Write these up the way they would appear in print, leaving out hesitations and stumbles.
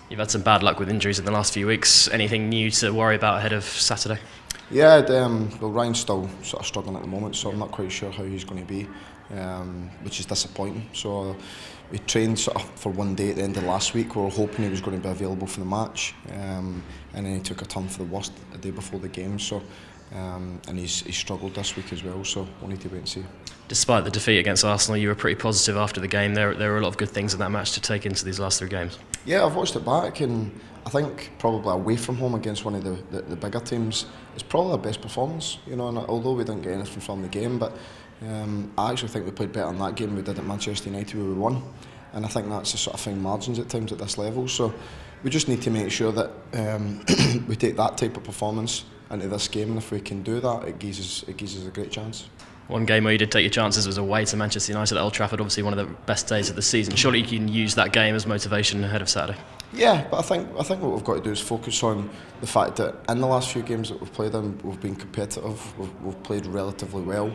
You've had some bad luck with injuries in the last few weeks. Anything new to worry about ahead of Saturday? Yeah, well, Ryan's still sort of struggling at the moment, so I'm not quite sure how he's going to be, which is disappointing. So we trained sort of for one day at the end of last week. We were hoping he was going to be available for the match, and then he took a turn for the worst the day before the game. So, and he's struggled this week as well. So we'll need to wait and see. Despite the defeat against Arsenal, you were pretty positive after the game. There were a lot of good things in that match to take into these last three games. Yeah, I've watched it back, and I think probably away from home against one of the bigger teams, it's probably our best performance. You know, and although we didn't get anything from the game, but I actually think we played better in that game than we did at Manchester United where we won. And I think that's the sort of fine margins at times at this level. So we just need to make sure that we take that type of performance into this game, and if we can do that, it gives us a great chance. One game where you did take your chances was away to Manchester United at Old Trafford, obviously one of the best days of the season. Surely you can use that game as motivation ahead of Saturday. Yeah, but I think what we've got to do is focus on the fact that in the last few games that we've played in, we've been competitive, we've played relatively well.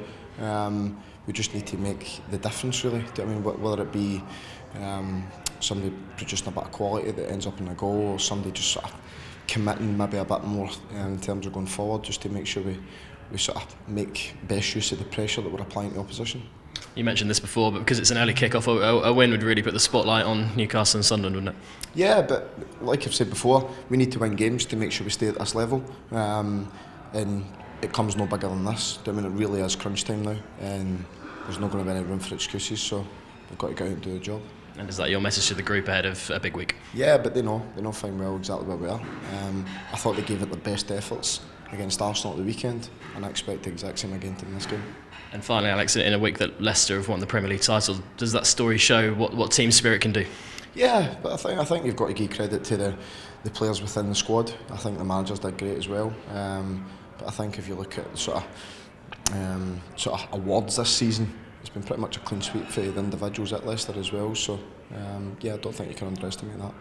We just need to make the difference, really. I mean, whether it be somebody producing a bit of quality that ends up in a goal, or somebody just sort of committing maybe a bit more in terms of going forward, just to make sure we sort of make best use of the pressure that we're applying to opposition. You mentioned this before, but because it's an early kick-off, a win would really put the spotlight on Newcastle and Sunderland, wouldn't it? Yeah, but like I've said before, we need to win games to make sure we stay at this level. And it comes no bigger than this. I mean, it really is crunch time now, and there's not going to be any room for excuses, so we've got to go out and do the job. And is that your message to the group ahead of a big week? Yeah, but they know fine well exactly where we are. I thought they gave it their best efforts against Arsenal at the weekend, and I expect the exact same again in this game. And finally, Alex, in a week that Leicester have won the Premier League title, does that story show what team spirit can do? Yeah, but I think you've got to give credit to the players within the squad. I think the managers did great as well. But I think if you look at sort of awards this season, it's been pretty much a clean sweep for the individuals at Leicester as well. So yeah, I don't think you can underestimate that.